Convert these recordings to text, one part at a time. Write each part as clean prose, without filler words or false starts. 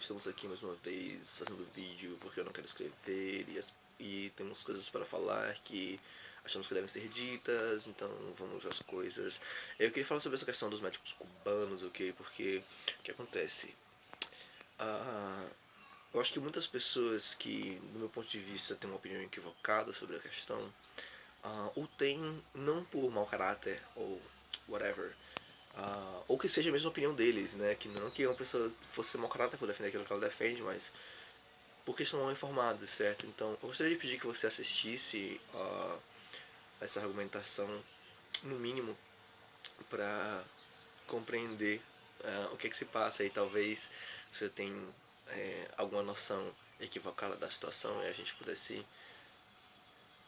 estamos aqui mais uma vez fazendo vídeo porque eu não quero escrever e temos coisas para falar que achamos que devem ser ditas, então vamos às coisas. Eu queria falar sobre essa questão dos médicos cubanos, ok? Porque o que acontece? Ah, eu acho que muitas pessoas que, do meu ponto de vista, têm uma opinião equivocada sobre a questão, o têm não por mau caráter ou whatever, ou que seja a mesma opinião deles, né? Que não que uma pessoa fosse mau caráter por defender aquilo que ela defende, mas porque estão mal informados, certo? Então, eu gostaria de pedir que você assistisse essa argumentação, no mínimo, para compreender o que é que se passa e talvez você tenha alguma noção equivocada da situação e a gente pudesse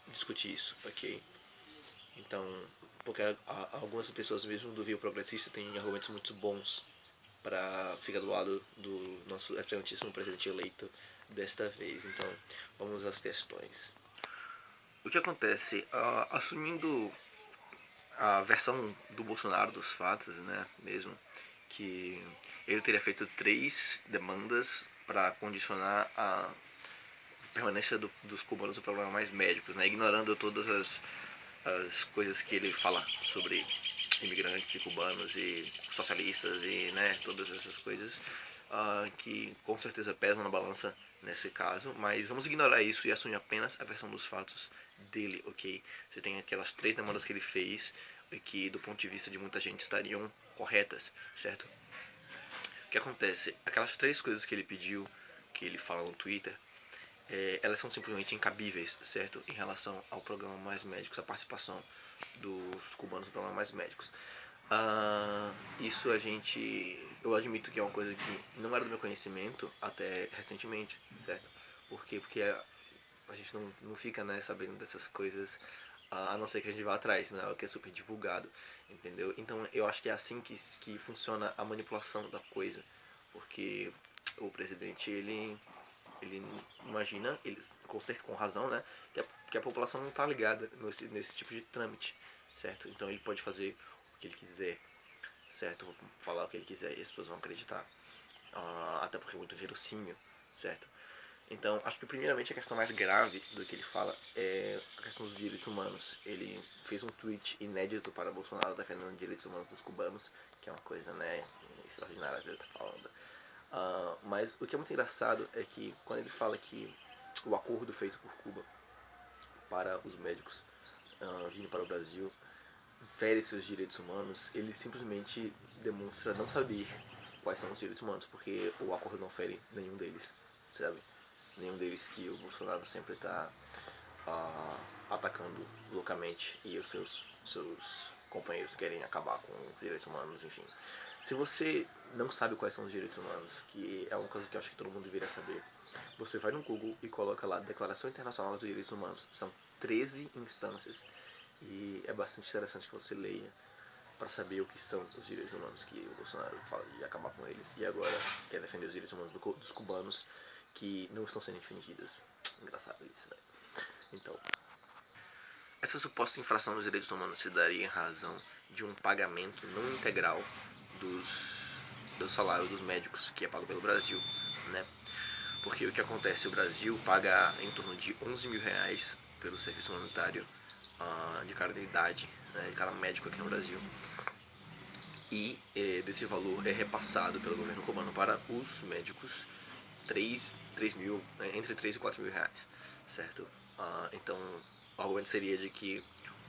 discutir isso, ok? Então, porque algumas pessoas mesmo do Rio Progressista têm argumentos muito bons para ficar do lado do nosso excelentíssimo presidente eleito desta vez. Então, vamos às questões. O que acontece? Assumindo a versão do Bolsonaro dos fatos, né, mesmo, que ele teria feito 3 demandas para condicionar a permanência dos cubanos no programa Mais Médicos, né, ignorando todas as coisas que ele fala sobre imigrantes e cubanos e socialistas e, né, todas essas coisas que com certeza pesam na balança nesse caso, mas vamos ignorar isso e assumir apenas a versão dos fatos dele, ok? Você tem aquelas 3 demandas que ele fez que do ponto de vista de muita gente estariam corretas, certo? O que acontece? Aquelas 3 coisas que ele pediu, que ele fala no Twitter, elas são simplesmente incabíveis, certo? Em relação ao programa Mais Médicos, a participação dos cubanos no programa Mais Médicos. Isso eu admito que é uma coisa que não era do meu conhecimento até recentemente, certo? Por quê? Porque a gente não fica, né, sabendo dessas coisas, a não ser que a gente vá atrás, né, o que é super divulgado, entendeu? Então eu acho que é assim que funciona a manipulação da coisa, porque o presidente, ele imagina, ele, com razão, né, que a população não está ligada nesse tipo de trâmite, certo? Então ele pode fazer o que ele quiser, certo? Falar o que ele quiser e as pessoas vão acreditar, até porque é muito verossímil, certo? Então, acho que primeiramente a questão mais grave do que ele fala é a questão dos direitos humanos. Ele fez um tweet inédito para Bolsonaro defendendo os direitos humanos dos cubanos, que é uma coisa, né, extraordinária que ele está falando. Mas o que é muito engraçado é que quando ele fala que o acordo feito por Cuba para os médicos vindo para o Brasil fere seus direitos humanos, ele simplesmente demonstra não saber quais são os direitos humanos, porque o acordo não fere nenhum deles, sabe? Nenhum deles que o Bolsonaro sempre está atacando loucamente e os seus companheiros querem acabar com os direitos humanos, enfim. Se você não sabe quais são os direitos humanos, que é uma coisa que eu acho que todo mundo deveria saber, você vai no Google e coloca lá Declaração Internacional dos Direitos Humanos. São 13 instâncias e é bastante interessante que você leia para saber o que são os direitos humanos que o Bolsonaro fala de acabar com eles e agora quer defender os direitos humanos dos cubanos que não estão sendo defendidos. Engraçado isso, né? Então, essa suposta infração dos direitos humanos se daria em razão de um pagamento não integral do salário dos médicos que é pago pelo Brasil, né? Porque o que acontece, o Brasil paga em torno de 11 mil reais pelo serviço humanitário de cada idade, né, de cada médico aqui no Brasil. E desse valor é repassado pelo governo cubano para os médicos 3 mil, entre 3 e 4 mil reais, certo? Então, o argumento seria de que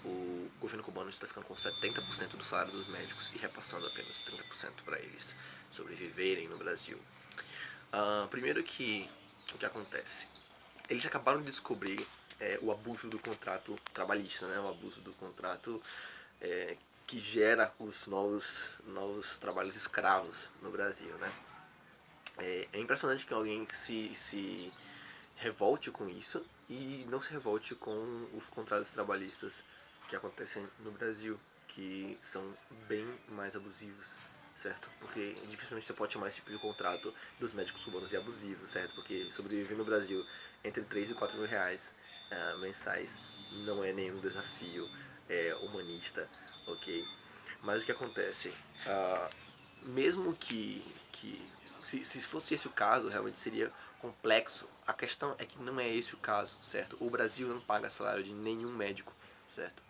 o governo cubano está ficando com 70% do salário dos médicos e repassando apenas 30% para eles sobreviverem no Brasil. Primeiro que o que acontece? Eles acabaram de descobrir o abuso do contrato trabalhista, né? O abuso do contrato que gera os novos trabalhos escravos no Brasil, né? É impressionante que alguém se revolte com isso e não se revolte com os contratos trabalhistas que acontecem no Brasil, que são bem mais abusivos, certo? Porque dificilmente você pode chamar esse tipo de contrato dos médicos cubanos de abusivo, certo? Porque sobreviver no Brasil entre 3 e 4 mil reais mensais não é nenhum desafio humanista, ok? Mas o que acontece? Mesmo que se fosse esse o caso, realmente seria complexo. A questão é que não é esse o caso, certo? O Brasil não paga salário de nenhum médico, certo?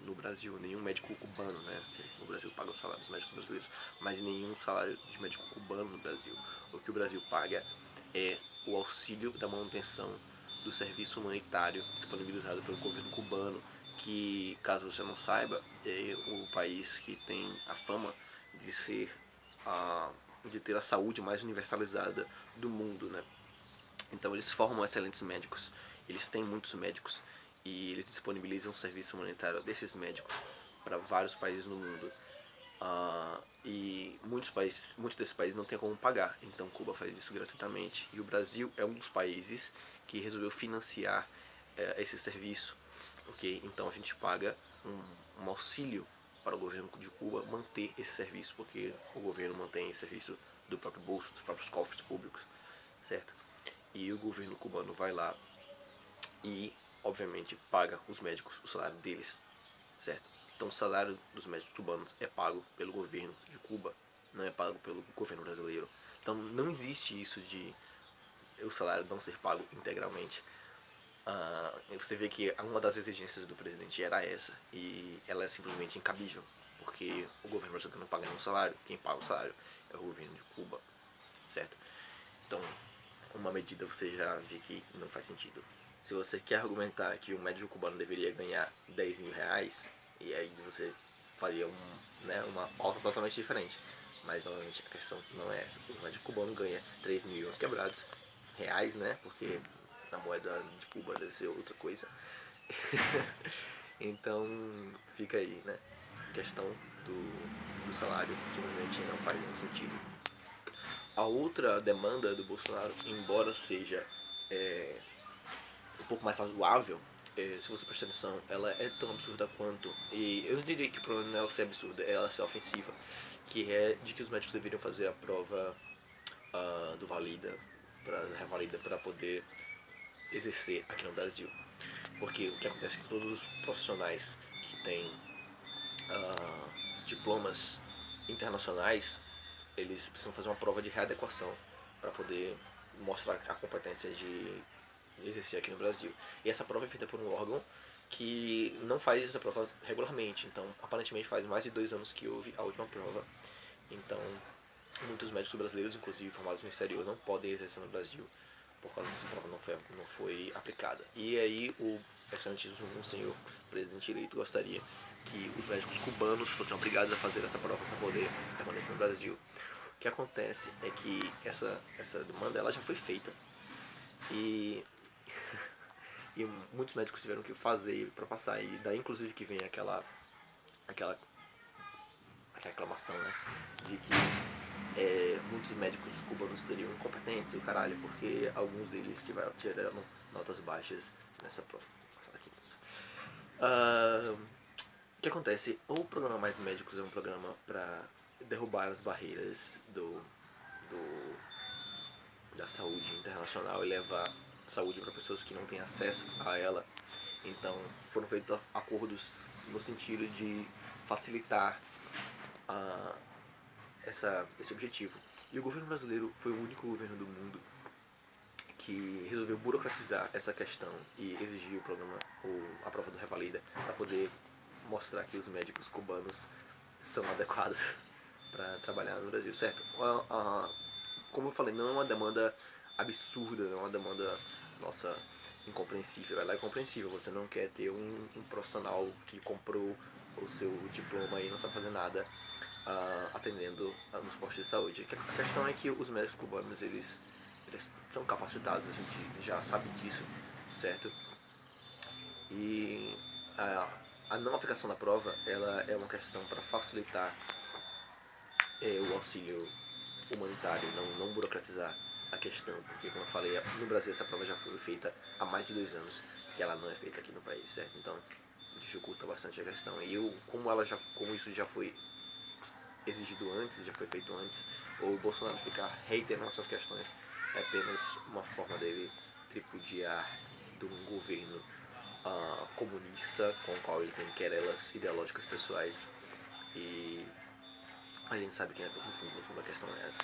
No Brasil, nenhum médico cubano, né? Porque o Brasil paga o salário dos médicos brasileiros, mas nenhum salário de médico cubano no Brasil. O que o Brasil paga é o auxílio da manutenção do serviço humanitário disponibilizado pelo governo cubano, que, caso você não saiba, é o país que tem a fama de ser de ter a saúde mais universalizada do mundo, né? Então eles formam excelentes médicos, eles têm muitos médicos e eles disponibilizam o serviço humanitário desses médicos para vários países no mundo. E muitos desses países não têm como pagar, então Cuba faz isso gratuitamente. E o Brasil é um dos países que resolveu financiar esse serviço, ok? Então a gente paga um auxílio para o governo de Cuba manter esse serviço, porque o governo mantém esse serviço do próprio bolso, dos próprios cofres públicos, certo? E o governo cubano vai lá e, obviamente, paga os médicos o salário deles, certo? Então o salário dos médicos cubanos é pago pelo governo de Cuba, não é pago pelo governo brasileiro. Então não existe isso de o salário não ser pago integralmente. Você vê que uma das exigências do presidente era essa, e ela é simplesmente incabível, porque o governo brasileiro não paga nenhum salário, quem paga o salário é o governo de Cuba, certo? Então, uma medida você já vê que não faz sentido. Se você quer argumentar que o médico cubano deveria ganhar 10 mil reais, e aí você faria uma pauta totalmente diferente. Mas, novamente, a questão não é essa. O médico cubano ganha 3 milhões quebrados reais, né? Porque a moeda de Cuba deve ser outra coisa. Então, fica aí, né? A questão do salário simplesmente não faz nenhum sentido. A outra demanda do Bolsonaro, embora seja um pouco mais razoável, se você prestar atenção, ela é tão absurda quanto. E eu não diria que o problema não é ela ser absurda, é ela ser ofensiva. Que é de que os médicos deveriam fazer a prova do Valida, revalida, para poder exercer aqui no Brasil. Porque o que acontece é que todos os profissionais que têm diplomas internacionais, eles precisam fazer uma prova de readequação para poder mostrar a competência de exercer aqui no Brasil. E essa prova é feita por um órgão que não faz essa prova regularmente. Então, aparentemente faz mais de 2 anos que houve a última prova. Então, muitos médicos brasileiros, inclusive formados no exterior, não podem exercer no Brasil por causa dessa prova não foi aplicada. E aí o excelentíssimo senhor presidente eleito gostaria que os médicos cubanos fossem obrigados a fazer essa prova para poder permanecer no Brasil. O que acontece é que essa demanda ela já foi feita e e muitos médicos tiveram que fazer para passar, e daí inclusive que vem aquela reclamação, né, de que muitos médicos cubanos seriam incompetentes e o caralho, porque alguns deles tiraram notas baixas nessa prova. O que acontece? O programa Mais Médicos é um programa para derrubar as barreiras da saúde internacional e levar saúde para pessoas que não têm acesso a ela. Então foram feitos acordos no sentido de facilitar esse objetivo. E o governo brasileiro foi o único governo do mundo que resolveu burocratizar essa questão e exigir o programa, a prova do Revalida, para poder mostrar que os médicos cubanos são adequados para trabalhar no Brasil, certo? Como eu falei, não é uma demanda absurda, não é uma demanda, nossa, incompreensível. Ela é compreensível, você não quer ter um profissional que comprou o seu diploma e não sabe fazer nada atendendo nos postos de saúde. A questão é que os médicos cubanos, eles são capacitados, a gente já sabe disso, certo? E a não aplicação da prova, ela é uma questão para facilitar o auxílio humanitário, não burocratizar a questão, porque como eu falei, no Brasil essa prova já foi feita há mais de 2 anos, que ela não é feita aqui no país, certo? Então dificulta bastante a questão. E como isso já foi exigido antes, já foi feito antes, o Bolsonaro ficar reiterando essas questões é apenas uma forma dele tripudiar de um governo comunista com o qual ele tem querelas ideológicas pessoais, e a gente sabe que no fundo a questão é essa.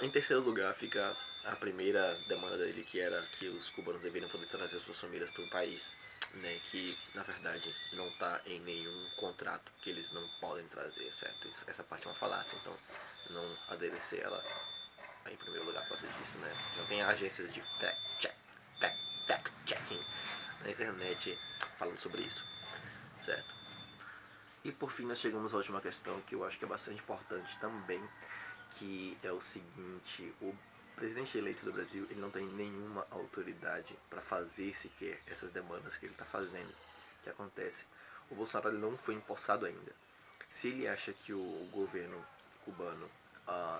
Em terceiro lugar fica a primeira demanda dele, que era que os cubanos deveriam poder trazer suas famílias para o país, né, que na verdade não está em nenhum contrato que eles não podem trazer, certo? Essa parte é uma falácia, então não aderecer ela em primeiro lugar por causa disso, né? Não tem agências de fact checking na internet falando sobre isso, certo? E por fim nós chegamos à última questão, que eu acho que é bastante importante também, que é o seguinte: o presidente eleito do Brasil, ele não tem nenhuma autoridade para fazer sequer essas demandas que ele está fazendo. O que acontece? O Bolsonaro não foi empossado ainda. Se ele acha que o governo cubano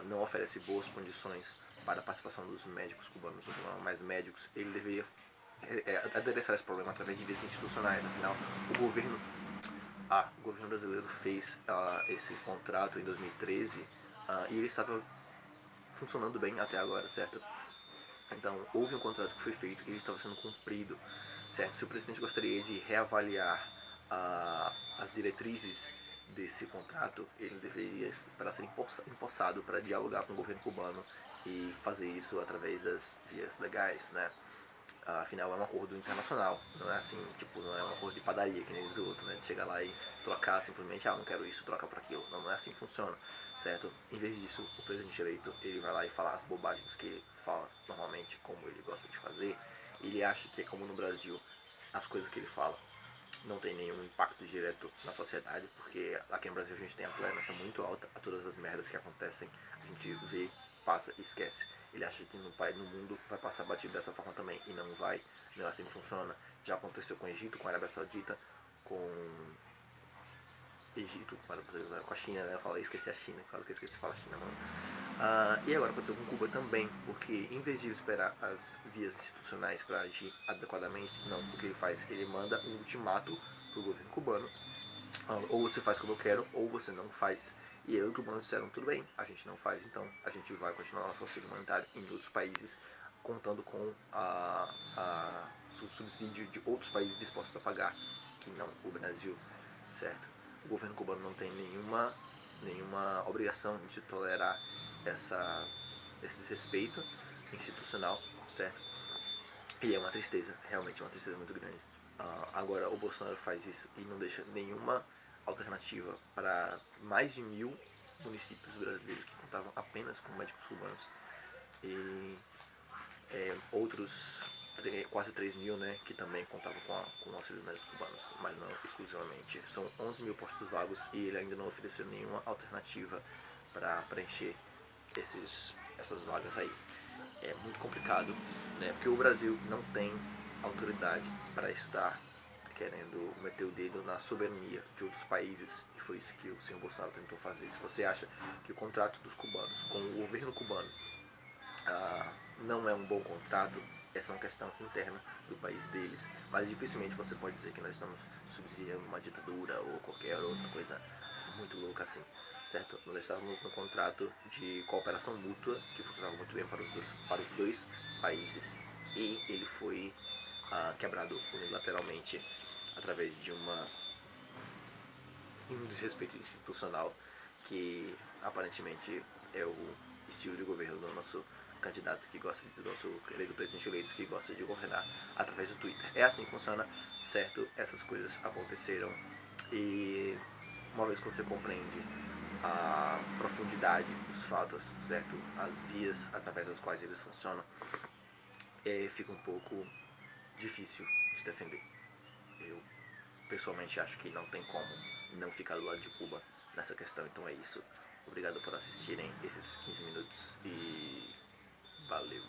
não oferece boas condições para a participação dos médicos cubanos, ou mais médicos, ele deveria adereçar esse problema através de vias institucionais. Afinal, o governo brasileiro fez esse contrato em 2013 e ele estava funcionando bem até agora, certo? Então, houve um contrato que foi feito e ele estava sendo cumprido, certo? Se o presidente gostaria de reavaliar as diretrizes desse contrato, ele deveria esperar ser empossado para dialogar com o governo cubano e fazer isso através das vias legais, né? Afinal, é um acordo internacional, não é assim, tipo, não é um acordo de padaria que nem diz o outro, né? De chegar lá e trocar simplesmente, não quero isso, troca por aquilo. Não, não é assim que funciona, certo? Em vez disso, o presidente eleito, ele vai lá e fala as bobagens que ele fala normalmente, como ele gosta de fazer. Ele acha que é como no Brasil, as coisas que ele fala não tem nenhum impacto direto na sociedade, porque aqui no Brasil a gente tem a tolerância muito alta a todas as merdas que acontecem, a gente vê, passa e esquece. Ele acha que no mundo vai passar batido dessa forma também, e não vai, não é assim que funciona. Já aconteceu com o Egito, com a Arábia Saudita, com com a China, né? Eu falei, esqueci a China, quase que eu esqueci de falar China, mano. E agora aconteceu com Cuba também, porque em vez de esperar as vias institucionais para agir adequadamente, não, o que ele faz? Ele manda um ultimato pro governo cubano, ou você faz como eu quero, ou você não faz. E aí os cubanos disseram, tudo bem, a gente não faz, então a gente vai continuar nosso auxílio humanitário em outros países, contando com o subsídio de outros países dispostos a pagar, que não o Brasil, certo? O governo cubano não tem nenhuma obrigação de tolerar esse desrespeito institucional, certo? E é uma tristeza, realmente uma tristeza muito grande. Agora o Bolsonaro faz isso e não deixa nenhuma alternativa para mais de 1.000 municípios brasileiros que contavam apenas com médicos cubanos e outros quase 3.000, né, que também contavam com o auxílio dos médicos cubanos, mas não exclusivamente. São 11.000 postos vagos e ele ainda não ofereceu nenhuma alternativa para preencher essas vagas aí. É muito complicado, né, porque o Brasil não tem autoridade para estar querendo meter o dedo na soberania de outros países, e foi isso que o senhor Bolsonaro tentou fazer. Se você acha que o contrato dos cubanos com o governo cubano não é um bom contrato, essa é uma questão interna do país deles, mas dificilmente você pode dizer que nós estamos subsidiando uma ditadura ou qualquer outra coisa muito louca assim, certo? Nós estávamos no contrato de cooperação mútua que funcionava muito bem para os dois países, e ele foi quebrado unilateralmente através de um desrespeito institucional que aparentemente é o estilo de governo do nosso candidato que gosta, do nosso querido presidente eleito, que gosta de governar através do Twitter. É assim que funciona, certo? Essas coisas aconteceram, e uma vez que você compreende a profundidade dos fatos, certo? As vias através das quais eles funcionam, fica um pouco difícil de defender. Eu pessoalmente acho que não tem como não ficar do lado de Cuba nessa questão, então é isso. Obrigado por assistirem esses 15 minutos e valeu.